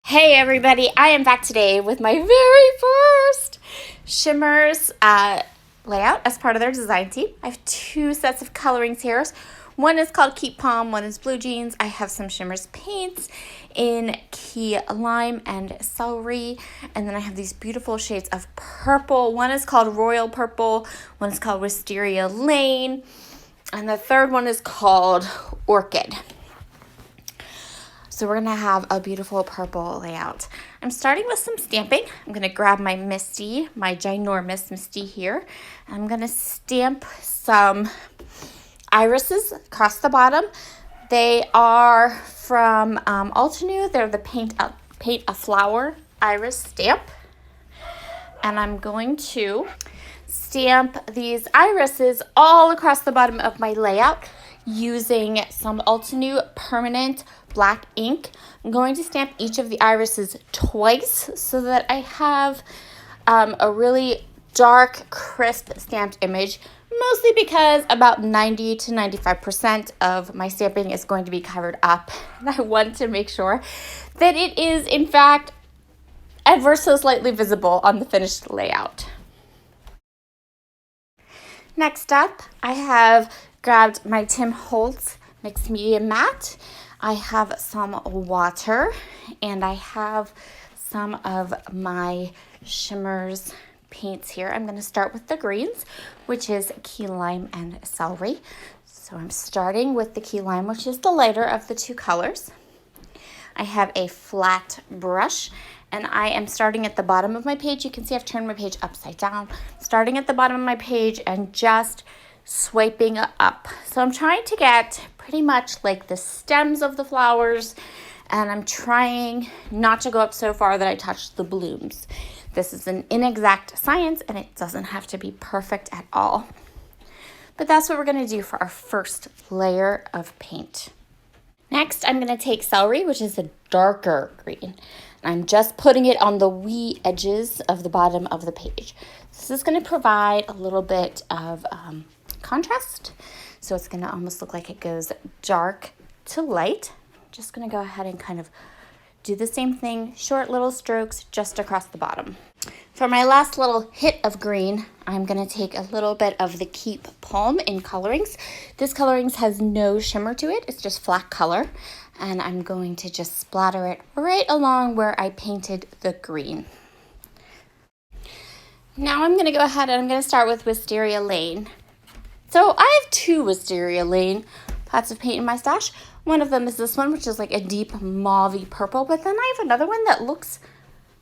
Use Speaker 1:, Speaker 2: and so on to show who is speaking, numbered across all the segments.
Speaker 1: Hey everybody, I am back today with my very first Shimmerz layout as part of their design team. I have two sets of colorings here. One is called Keep Palm, one is Blue Jeans. I have some Shimmerz paints in Key Lime and Celery. And then I have these beautiful shades of purple. One is called Royal Purple, one is called Wisteria Lane, and the third one is called Orchid. So we're gonna have a beautiful purple layout. I'm starting with some stamping. I'm gonna grab my Misty, my ginormous Misty here. I'm gonna stamp some irises across the bottom. They are from Altenew. They're the Paint a Flower iris stamp. And I'm going to stamp these irises all across the bottom of my layout using some Altenew permanent black ink. I'm going to stamp each of the irises twice so that I have a really dark, crisp stamped image, mostly because about 90 to 95% of my stamping is going to be covered up. And I want to make sure that it is, in fact, ever so slightly visible on the finished layout. Next up, I have grabbed my Tim Holtz Mixed Media Matte. I have some water, and I have some of my Shimmerz paints here. I'm going to start with the greens, which is Key Lime and Celery. So I'm starting with the Key Lime, which is the lighter of the two colors. I have a flat brush, and I am starting at the bottom of my page. You can see I've turned my page upside down. Starting at the bottom of my page and just swiping up. So I'm trying to get pretty much like the stems of the flowers, and I'm trying not to go up so far that I touch the blooms. This is an inexact science, and it doesn't have to be perfect at all. But that's what we're going to do for our first layer of paint. Next, I'm going to take Celery, which is a darker green. I'm just putting it on the wee edges of the bottom of the page. This is going to provide a little bit of contrast. So it's going to almost look like it goes dark to light. I'm just going to go ahead and kind of do the same thing, short little strokes just across the bottom. For my last little hit of green, I'm going to take a little bit of the Keep Palm in Colorings. This Colorings has no shimmer to it. It's just flat color. And I'm going to just splatter it right along where I painted the green. Now I'm going to go ahead and I'm going to start with Wisteria Lane. So I have two Wisteria Lane pots of paint in my stash. One of them is this one, which is like a deep mauvey purple, but then I have another one that looks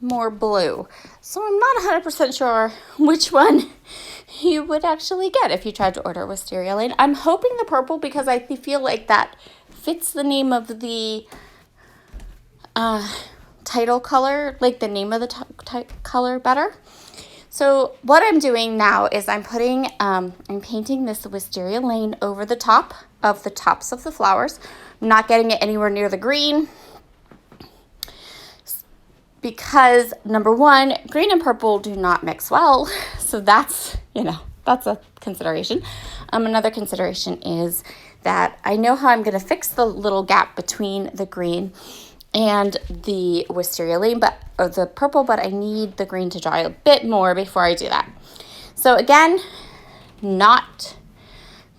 Speaker 1: more blue. So I'm not 100% sure which one you would actually get if you tried to order Wisteria Lane. I'm hoping the purple because I feel like that fits the name of the title color, like the name of the color better. So what I'm doing now is I'm painting this Wisteria Lane over the top of the tops of the flowers. I'm not getting it anywhere near the green because, number one, green and purple do not mix well. So that's a consideration. Another consideration is that I know how I'm going to fix the little gap between the green and the Wisteria Lane, or the purple, but I need the green to dry a bit more before I do that. So again, not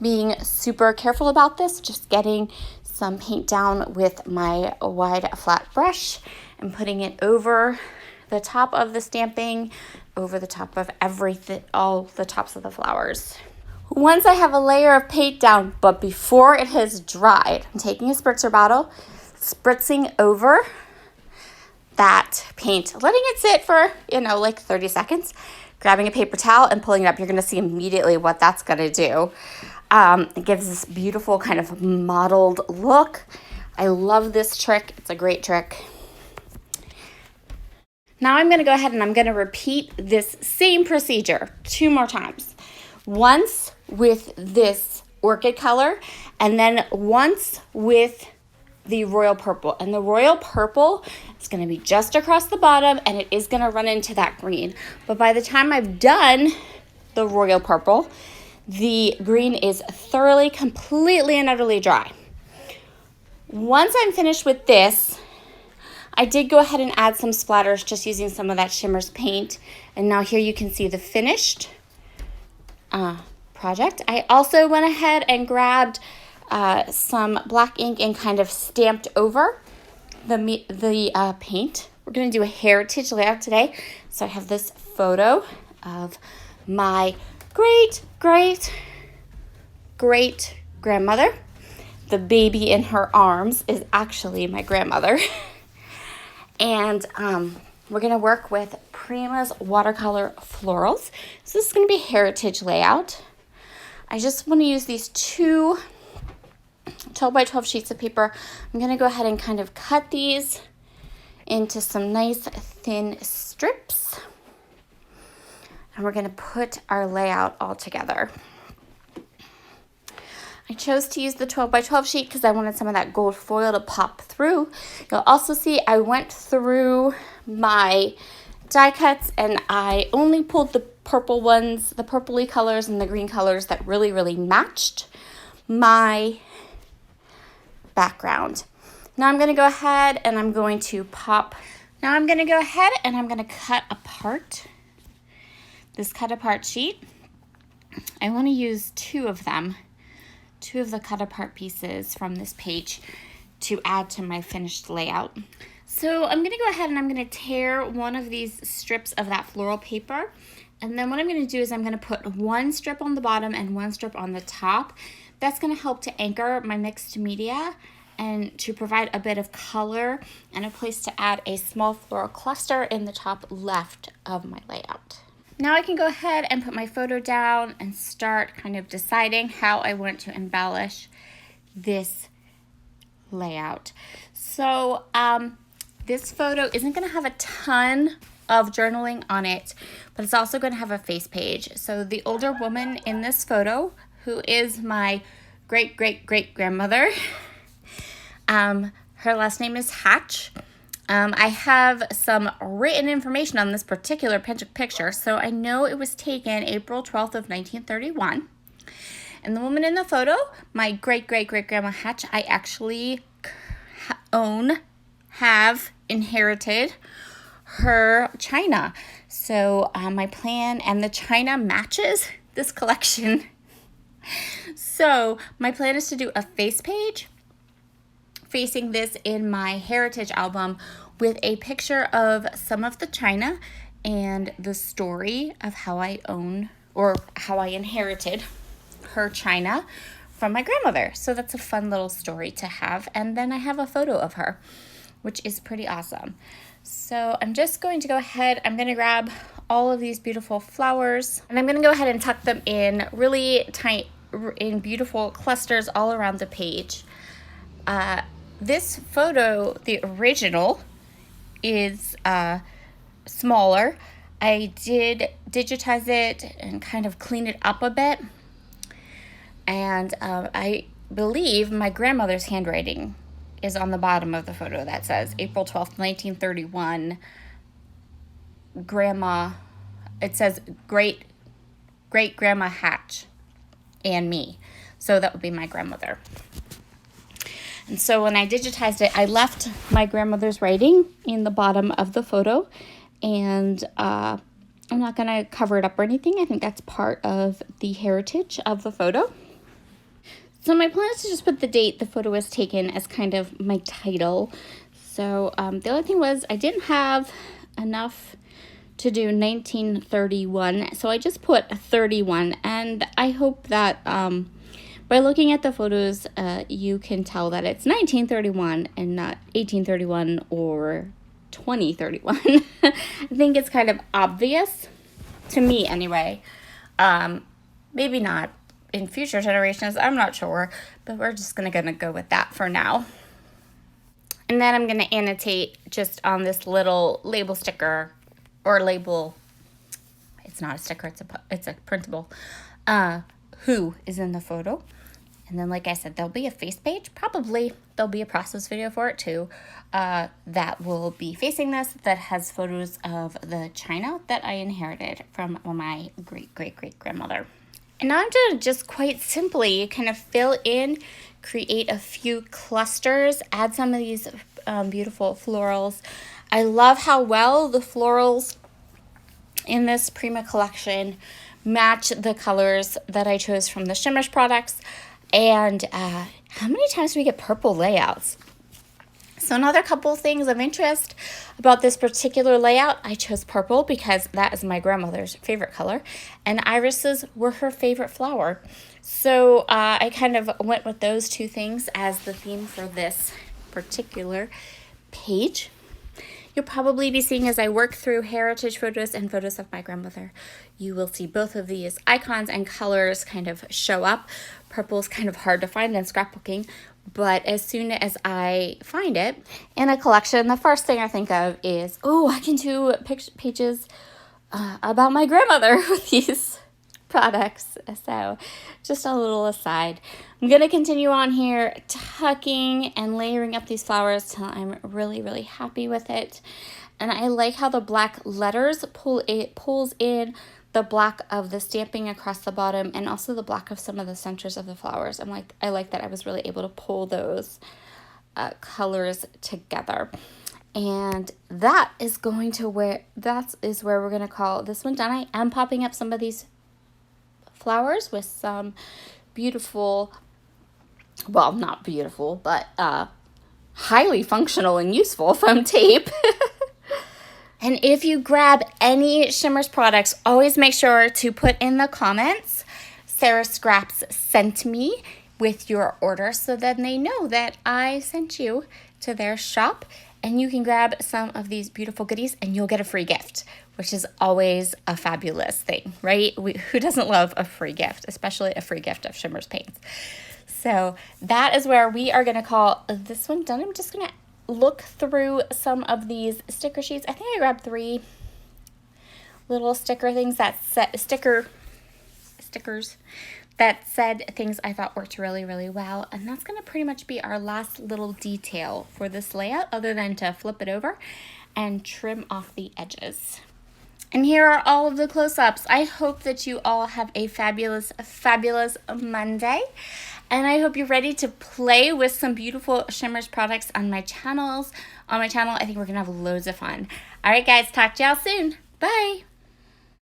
Speaker 1: being super careful about this, just getting some paint down with my wide flat brush and putting it over the top of the stamping, over the top of everything, all the tops of the flowers. Once I have a layer of paint down, but before it has dried, I'm taking a spritzer bottle, spritzing over that paint, letting it sit for, like 30 seconds, grabbing a paper towel and pulling it up. You're going to see immediately what that's going to do. It gives this beautiful kind of mottled look. I love this trick. It's a great trick. Now I'm going to go ahead and I'm going to repeat this same procedure 2 more times. Once with this orchid color, and then once with the royal purple. And the royal purple is going to be just across the bottom, and it is going to run into that green. But by the time I've done the royal purple, the green is thoroughly, completely, and utterly dry. Once I'm finished with this, I did go ahead and add some splatters just using some of that Shimmerz paint. And now here you can see the finished project. I also went ahead and grabbed some black ink and kind of stamped over the paint. We're going to do a heritage layout today. So I have this photo of my great grandmother. The baby in her arms is actually my grandmother. And we're going to work with Prima's watercolor florals. So this is going to be heritage layout. I just want to use these 2 12 by 12 sheets of paper. I'm going to go ahead and kind of cut these into some nice thin strips. And we're going to put our layout all together. I chose to use the 12 by 12 sheet because I wanted some of that gold foil to pop through. You'll also see I went through my die cuts and I only pulled the purple ones, the purpley colors and the green colors that really matched my background. Now I'm going to go ahead and I'm going to cut apart this cut apart sheet. I want to use 2 of them. 2 of the cut apart pieces from this page to add to my finished layout. So I'm going to go ahead and I'm going to tear one of these strips of that floral paper. And then what I'm going to do is I'm going to put 1 strip on the bottom and 1 strip on the top. That's going to help to anchor my mixed media and to provide a bit of color and a place to add a small floral cluster in the top left of my layout. Now I can go ahead and put my photo down and start kind of deciding how I want to embellish this layout. So this photo isn't going to have a ton of journaling on it, but it's also going to have a face page. So the older woman in this photo, who is my great grandmother, her last name is Hatch. I have some written information on this particular picture, so I know it was taken April 12th of 1931. And the woman in the photo, my great grandma Hatch, I actually have inherited her china. So my plan and the china matches this collection. So my plan is to do a face page facing this in my heritage album with a picture of some of the china and the story of how I inherited her china from my grandmother. So that's a fun little story to have. And then I have a photo of her, which is pretty awesome. So I'm just going to go ahead, I'm going to grab all of these beautiful flowers and I'm going to go ahead and tuck them in really tight, in beautiful clusters all around the page. This photo, the original, is smaller. I did digitize it and kind of clean it up a bit. And I believe my grandmother's handwriting is on the bottom of the photo that says April 12th, 1931, grandma, it says great grandma Hatch and me. So that would be my grandmother. And so when I digitized it, I left my grandmother's writing in the bottom of the photo. And I'm not going to cover it up or anything. I think that's part of the heritage of the photo. So my plan is to just put the date the photo was taken as kind of my title. So the other thing was I didn't have enough to do 1931. So I just put 31. And I hope that by looking at the photos, you can tell that it's 1931 and not 1831 or 2031. I think it's kind of obvious, to me anyway. Maybe not in future generations, I'm not sure, but we're just gonna go with that for now. And then I'm gonna annotate just on this little label sticker, or label, it's not a sticker, it's a printable, who is in the photo. And then, like I said, there'll be a face page. Probably there'll be a process video for it too, that will be facing this, that has photos of the china that I inherited from my great grandmother. And now I'm going to just quite simply kind of fill in create a few clusters, add some of these beautiful florals. I love how well the florals in this Prima collection match the colors that I chose from the Shimmerz products. And how many times do we get purple layouts? So another couple things of interest about this particular layout, I chose purple because that is my grandmother's favorite color, and irises were her favorite flower. So I kind of went with those two things as the theme for this particular page. You'll probably be seeing as I work through heritage photos and photos of my grandmother, you will see both of these icons and colors kind of show up. Purple is kind of hard to find in scrapbooking, but as soon as I find it in a collection, the first thing I think of is, oh, I can do pages about my grandmother with these products. So just a little aside. I'm going to continue on here tucking and layering up these flowers till I'm really, really happy with it. And I like how the black letters pulls in the black of the stamping across the bottom and also the black of some of the centers of the flowers. I like that I was really able to pull those colors together. And that is where we're going to call this one done. I am popping up some of these flowers with some beautiful, well, not beautiful, but highly functional and useful foam tape. And if you grab any Shimmerz products, always make sure to put in the comments, Sara Scraps sent me, with your order, so then they know that I sent you to their shop. And you can grab some of these beautiful goodies and you'll get a free gift, which is always a fabulous thing, right? Who doesn't love a free gift, especially a free gift of Shimmerz paints? So that is where we are going to call this one done. I'm just going to look through some of these sticker sheets. I think I grabbed 3 little sticker things that stickers that said things I thought worked really, really well. And that's going to pretty much be our last little detail for this layout, other than to flip it over and trim off the edges. And here are all of the close-ups. I hope that you all have a fabulous, fabulous Monday. And I hope you're ready to play with some beautiful Shimmerz products on my channel. I think we're going to have loads of fun. All right, guys, talk to y'all soon. Bye.